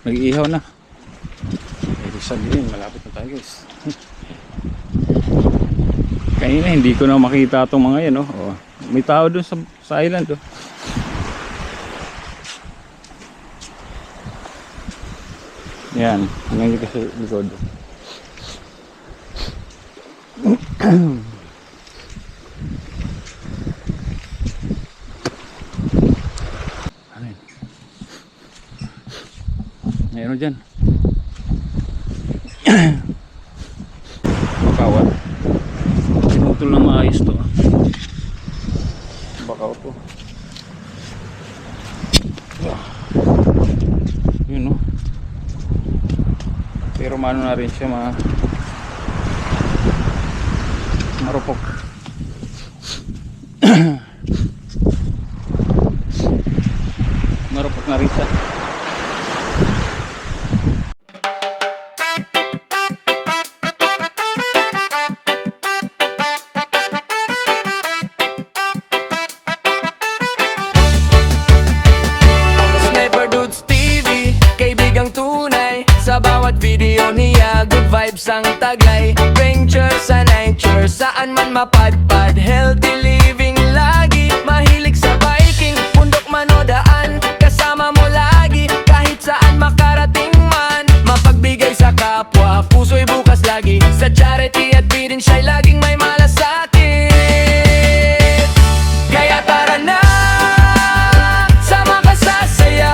Nag-iihaw na. Ibig sabihin, malapit na tayo guys. Kanina hindi ko na makita itong mga yan, oh. Oh. May tao dun sa island, oh. Yan, ngayon kasi likod. Ano yun? Mayroon dyan. Bakawan. Pinutol na maayos to. Bakaw to. Yun, no? Pero maano na rin siya, marupok. Marupok na rin siya. Sniper Dudes TV, kaibigang tunay. Sa bawat video niya, good vibes ang taglay. Venture sa nature, saan man mapadpad. Healthy living lagi, mahilig sa biking. Bundok man o daan, kasama mo lagi. Kahit saan makarating man, mapagbigay sa kapwa. Puso'y bukas lagi, sa charity at feeding siya'y laging may malasakit. Kaya tara na, sama ka sa saya.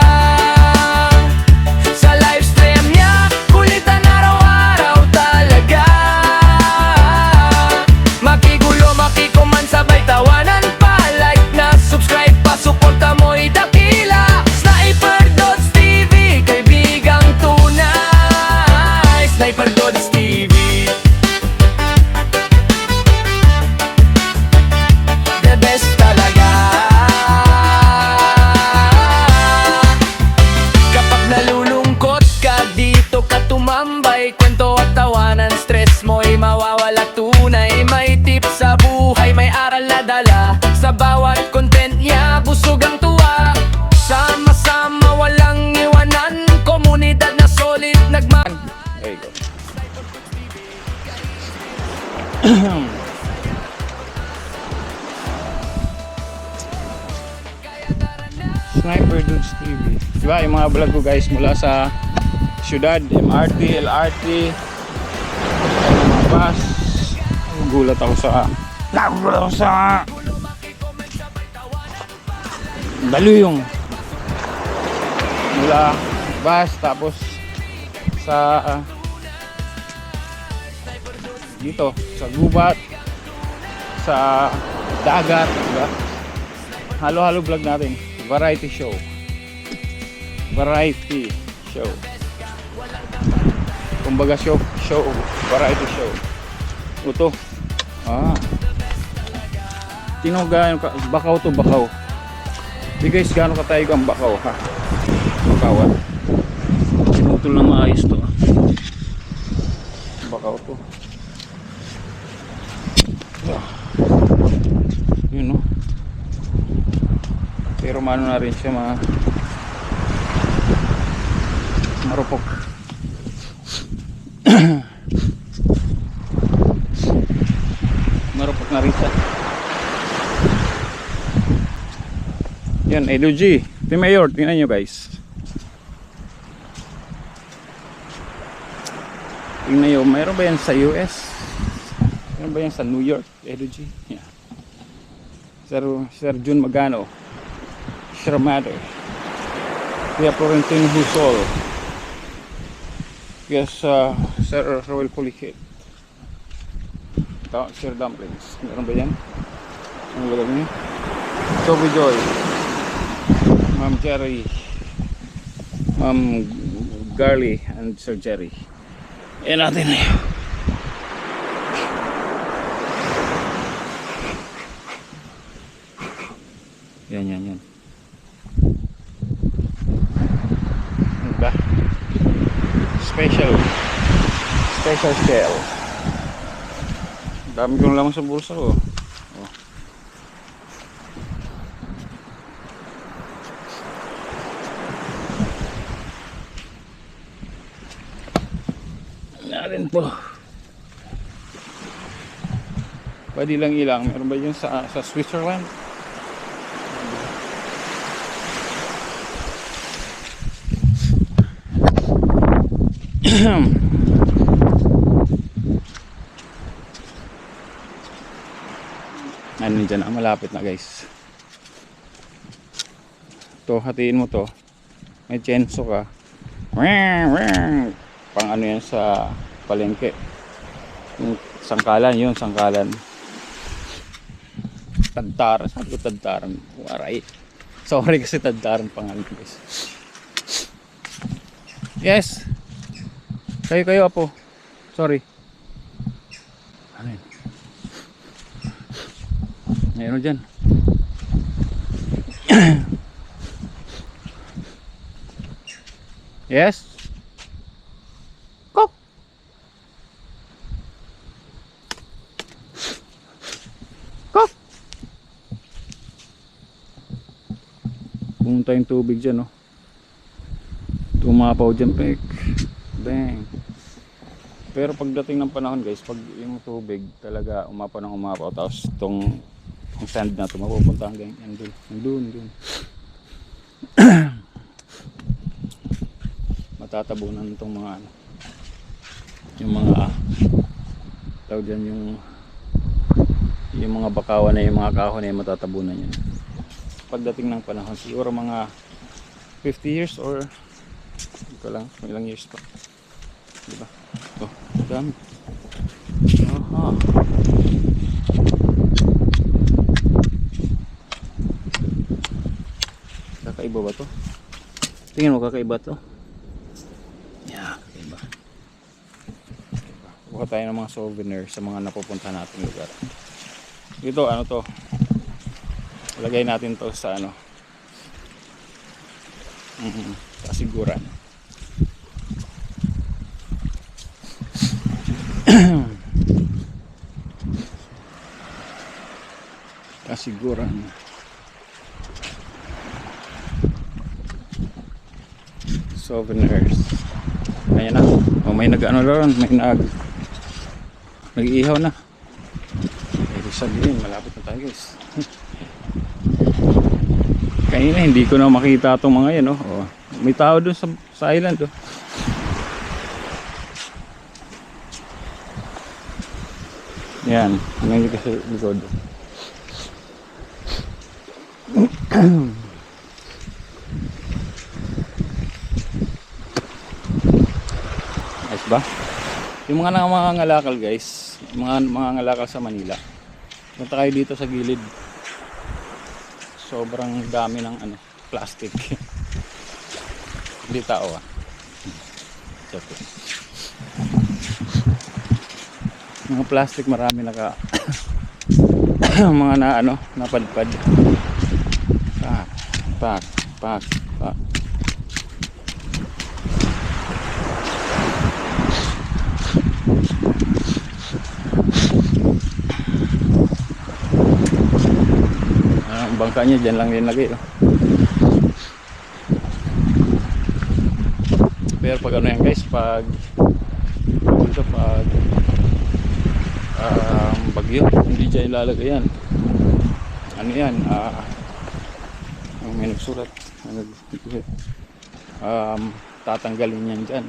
Sa livestream niya, kulitan araw-araw talaga. Makigulo, makikuman, sabay tawanan pa. Like na, subscribe pa, suporta mo'y dakila. Sniper Dudes TV, kaibigang tunay. Sniper Dudes TV, the best talaga. Kapag nalulungkot ka, dito ka tumambay. Kwento at tawanan, stress mo'y mawawala tunay. May tips sa buhay, may aral na dala. Sa bawat content niya, busog ang tuwa. Sama-sama, walang iwanan. Komunidad na solid, There you go. Sniper Dudes TV. Diba yung mga vlog ko guys mula sa syudad, MRT, LRT, mga bus. Nagulat ako sa Daluyong. Mula bus tapos sa dito sa gubat, sa dagat, diba? Halo-halo vlog natin. Variety show. Kumbaga show, variety show. Ito. Tinuga yung bakaw to bakaw. Di guys, gaano katayog ang bakaw, ha? Bakawan. Pinutol na maayos to. Bakaw to. Yun, no? Pero maano na rin siya, marupok. Marupok na rin siya. Yan, Edo-G Mayor, tingnan nyo guys. Tingnan nyo, mayroon ba yan sa US? Mayroon ba yan sa New York? Edo-G, yeah. Sir Jun Magano, Shermatter, Kuya Florentino Husol, yes, Sir Royal Polikit, Sir Dumplings, meron ba yan? Ano ba niya? Toby Joy, Ma'am Jerry, Ma'am Garly, and Sir Jerry. Yan natin na yun. Yan. Ano ba? Special scale. Dami kong lamang sa bulsa ko. Oh. Alin po? Pwede lang ilang. Meron ba yun sa Switzerland? Ano dyan na, malapit na guys. To, hatiin mo to. May chenso ka. Pang ano yan sa palengke. Yung sangkalan yun, sangkalan. Tadtaran, sabi ko tadtaran. Waray. Sorry kasi tadtaran pangalan guys. Yes. Kayo apo. Sorry. Ano yun? Mayroon dyan. Yes. Kok. Kok. Pumunta yung tubig dyan, no? Tumapaw dyan, pek. Bang. Pero pagdating ng panahon guys, pag yung tubig talaga umapaw ng umapaw, tapos itong sand na ito mapupunta hanggang doon. Matatabunan itong mga ano, yung mga tawag dyan, yung mga bakawan na yung mga kahon na yung matatabunan yan pagdating ng panahon. Siguro mga 50 years or hindi ko lang, ilang years pa, diba? Oh, dami. Aha. Kakaiba ba to? Tingin mo, kakaiba to? Yeah, kakaiba. Buka tayo ng mga souvenir sa mga napupunta nating lugar. Ito, ano to? Lagay natin to sa ano, kasiguran. Kasiguran. Souvenirs. Ayan na. O, may nag-ano ron, may nag-iihaw na. Ibig sabihin, malapit na tayo guys. Kanina hindi ko na makita itong mga yan, oh. Oh, may tao dun sa island, oh. Yan, hanggang dito sa likod. Ayos ba? Yung mga ngalakal guys, mga ngalakal sa Manila, punta kayo dito sa gilid. Sobrang dami ng ano, plastic. Hindi tao ah. Okay. Mga plastic, marami naka mga na ano, napadpad. Pak. Ang bangka niya dyan lang din lagay, oh. Pero pag ano yan guys, pag bagyo, hindi dyan ilalagay yan. Ano yan, may nagsulat, tatanggalin yan dyan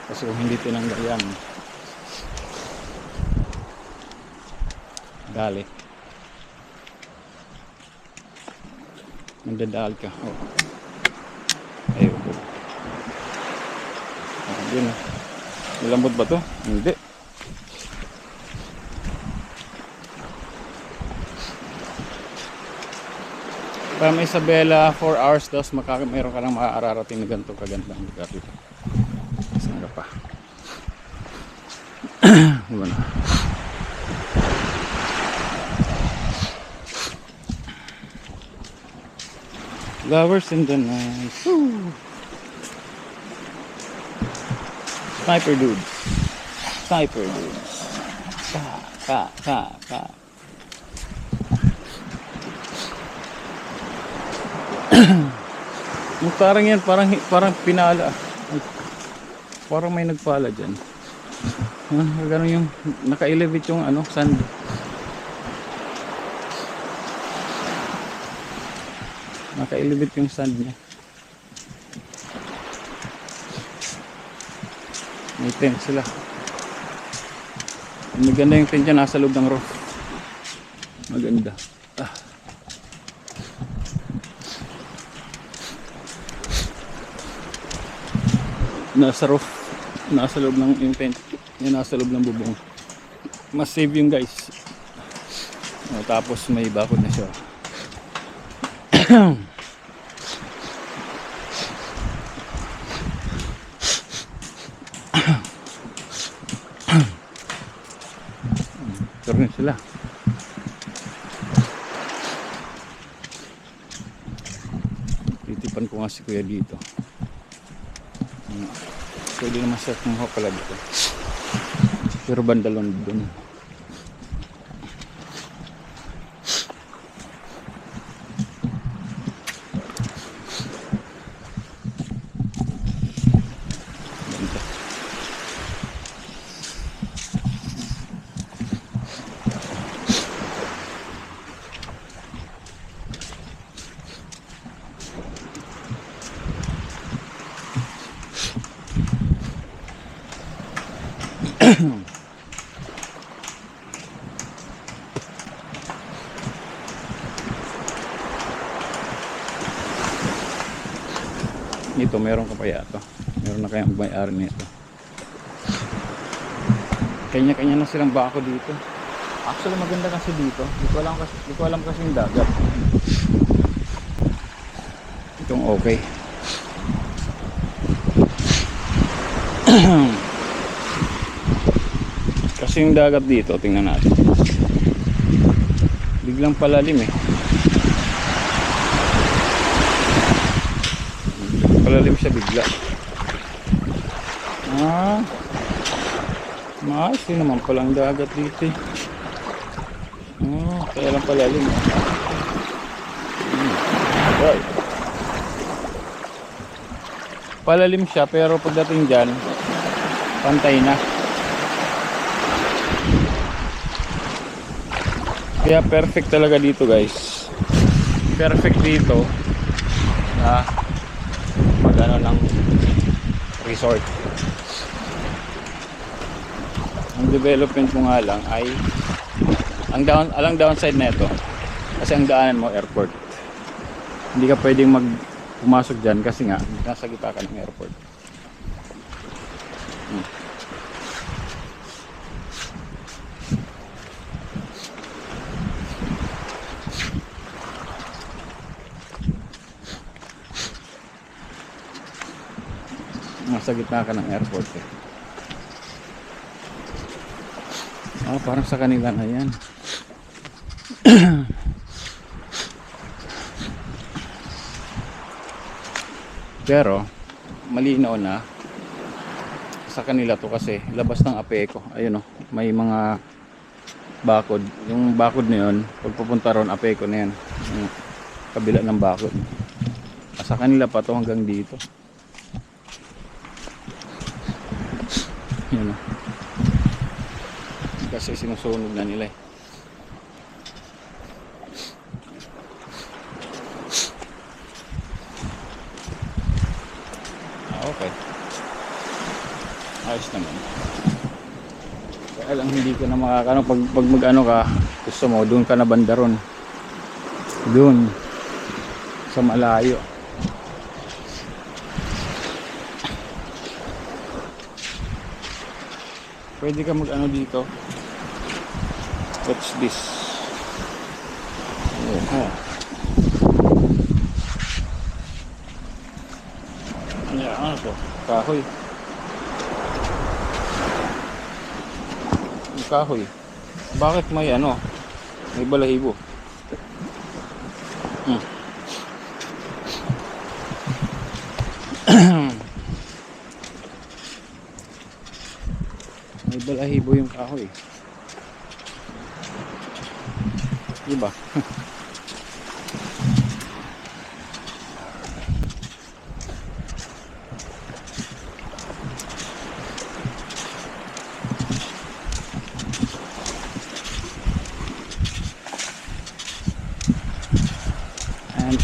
kasi kung hindi tinanggal yan, dali, nandadahal ka. Oh. Ayun. Yun, malambot ba to? Hindi. Para may Isabela 4 hours daw, mayroon ka lang maaararating na ganito kagandang lugar dito. Saan ka pa? Diba na? Flowers in the night. Woo! Sniper dudes. Ka. Parang yan, parang pinala. Parang may nagpala dyan. Ganun yung naka-elevate yung ano, sand. Naka-elevate yung sand niya. May tent sila. Maganda yung tent niya, nasa loob ng roof. Maganda. Nasa roof, nasa loob ng yung tent. Yan, nasa loob ng bubong. Mas safe yung guys. Tapos may bakod na siya. Turun sila. Titipan ko nga si kuya dito. Pwede naman siya kumuha pala dito. Pero bandalon dun. Ganda. Ito, meron ka pa yata. Meron na kayang may-ari nito. Kanya-kanya na silang bako dito. Actually, maganda kasi dito. Di ko alam kasi yung dagat. Itong okay. Kasi yung dagat dito, tingnan natin. Biglang palalim eh. Palalim siya bigla. Maayos din naman palang dagat dito eh. Kaya lang palalim. Right. Palalim siya pero pagdating dyan, pantay na. Kaya perfect talaga dito guys. Perfect dito na magano ng resort. Ang development mo nga lang ay ang downside nito kasi ang daanan mo airport. Hindi ka pwedeng pumasok dyan kasi nga nasa gitna ka ng airport. Nasa gitna ka ng airport eh. Parang sa kanila na yan. Pero malinaw na sa kanila to kasi labas ng Apeco. Ayun may mga bakod. Yung bakod na yun, pag pupunta ron Apeco na yan. Yung kabila ng bakod. Sa kanila pa to hanggang dito. Yun kasi sinusunog na nila eh. Okay, ayos naman. Kaya lang hindi ka na makakano pag mag-ano ka, gusto mo doon ka na banda ron, doon sa malayo. Pwede ka mag-ano dito. What's this? Ano to? Kahoy. Yung kahoy. Bakit may may balahibo? May balahibo yung kahoy. Diba?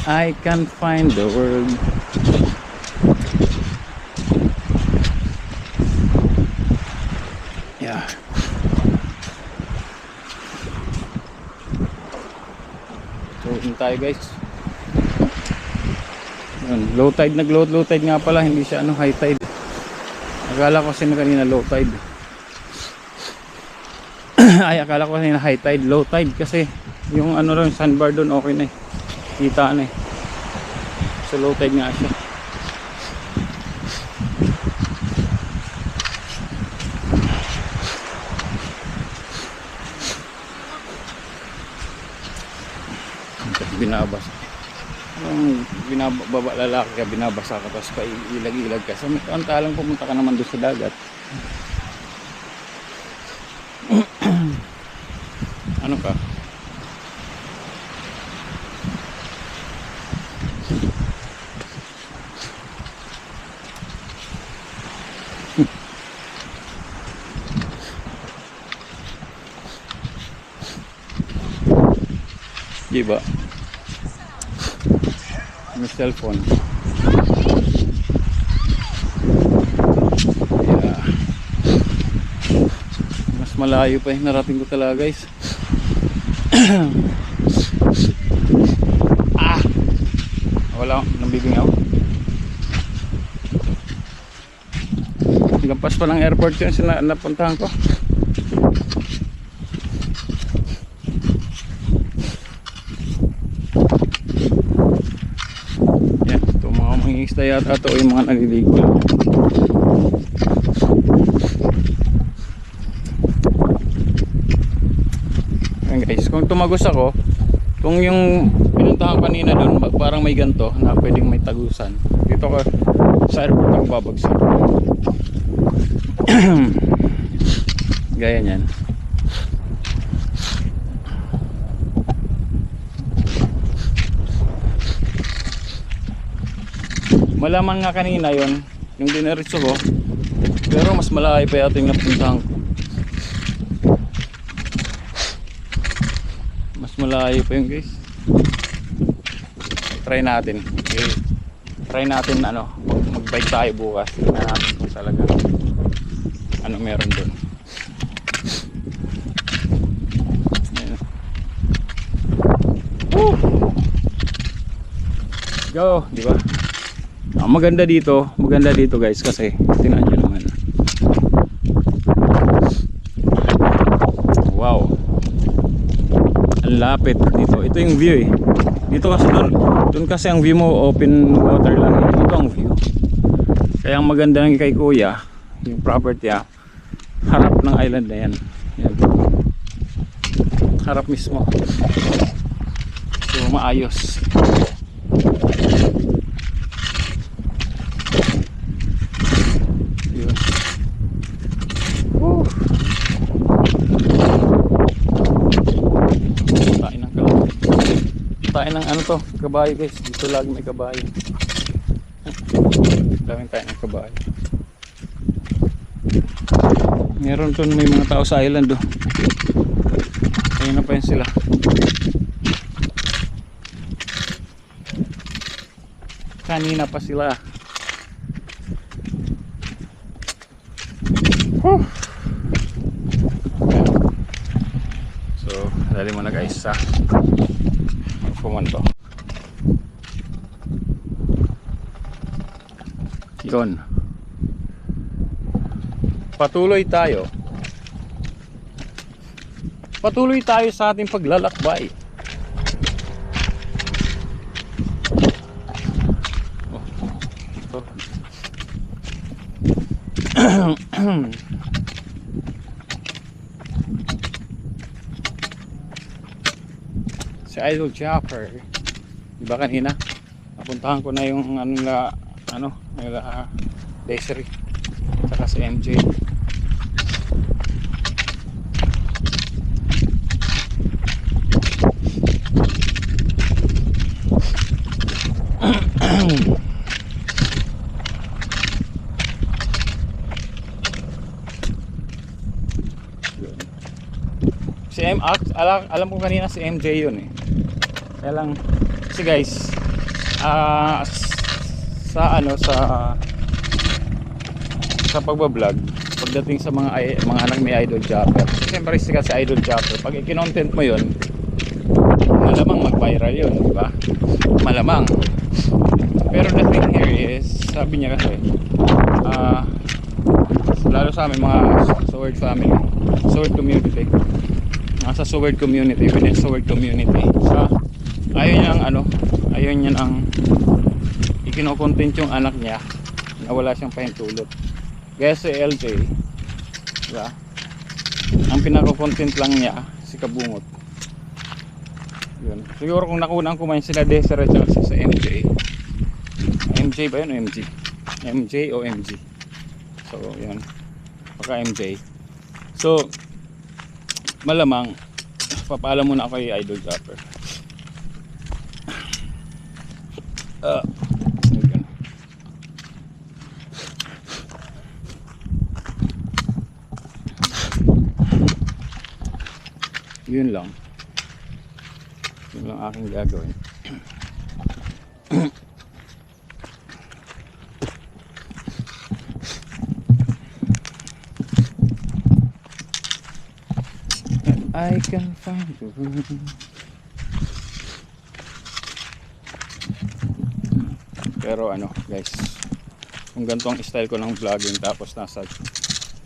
I can't find the word. Yeah. So, yun tayo guys. Yun, low tide, low tide nga pala, hindi siya high tide. Akala ko kasi kanina low tide. Ay, akala ko kanina high tide, low tide kasi yung rin, sandbar doon okay na eh. Kita na eh. So low tide nga siya. Binabasa. Yung binababa lalaki ka, binabasa ka tapos pailag-ilag ka. So antalang pumunta ka naman doon sa dagat. Ano ka? Diba? May cellphone. Yeah. Mas malayo pa yung narating ko talaga guys. Wala, nambibingaw. Lampas pa ng airport yun napuntahan ko. Yan, ito mga mangingisda yata ito o yung mga naliligo. Yan guys, kung tumagos ako, kung yung pinuntahan kanina doon parang may ganto na pwedeng may tagusan, dito ka sa airport ako babagsak. Gaya nyan. Malaman nga kanina yon yung diniritso ko, pero mas malayo pa yata yung napuntahan ko. Mas malayo pa yun guys. Try natin. Okay. Try natin mag-bike tayo bukas. Tingnan natin kung talaga ano meron doon. Go, di ba? Maganda dito guys kasi tingnan niyo naman. Wow. Ang lapit dito. Ito yung view eh. Dito kasi doon kasi ang view mo open water lang. Ito ang view. Kaya ang maganda ng kay Kuya, yung property harap ng island na yan. Yan. Harap mismo. So maayos. Yun. Tayo ng kabayo guys. Dito lagi may kabayo. Daming tayo ng kabayo. Meron doon may mga tao sa island ayun na pa yun sila. Kanina pa sila. So dali mo na guys sa pumunto. Yun. Patuloy tayo sa ating paglalakbay. Si Idol Jaffer, diba kanina napuntahan ko na yung Desiree saka si MJ. Alam ko kanina si MJ yun eh. Kaya lang kasi guys sa ano sa pagbablog, pagdating sa mga anak ni Idol Chopper, siyempre sikat si Idol Chopper, pag i-content mo yun, malamang mag-viral yun, di ba? Malamang. Pero the thing here is, sabi niya kasi lalo sa amin mga Sword family, Sword community, sa Sword community, within Sword community, ayaw niya ang ikino-content yung anak niya na wala siyang pahintulot. Kaya si LJ, diba? Ang pinaka-content lang niya si Kabungot. Yun. Siguro kung nakunang kumain sila Desiree at sa MJ. MJ ba yun o MG? MJ o MG? So yun, baka MJ. So malamang papaalam muna ako kay Idol Chopper. Yun lang aking gagawin. I can find you. Pero ano guys, kung ganito ang style ko ng vlogging tapos nasa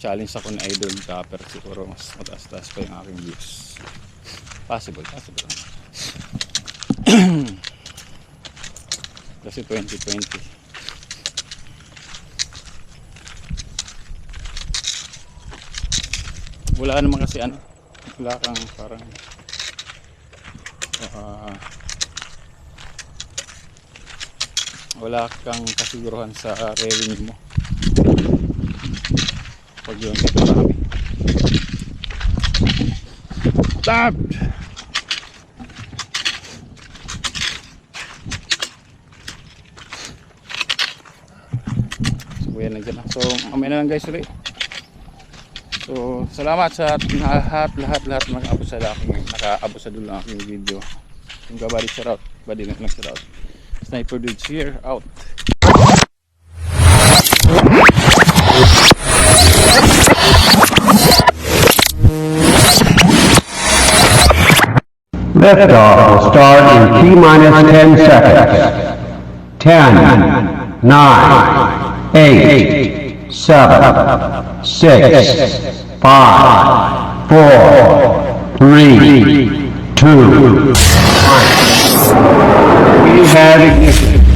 challenge ako ng Idol Chopper, siguro mas mataas-taas pa yung aking views. Possible kasi 2020 wala naman kasi wala kang parang wala kang kasiguruhan sa revenue mo pag yun ito marami. Stop! So yan lang dyan. So mamaya na lang guys ulit. So salamat sa lahat nakaabot sa dulo ng aking video. Yung kabady shoutout, body lang shoutout. Sniper Dudes here, out. Liftoff will start in T-minus 10 seconds. 10, 9, 8, 7, 6, 5, 4, 3, 2, 1. We have ignition.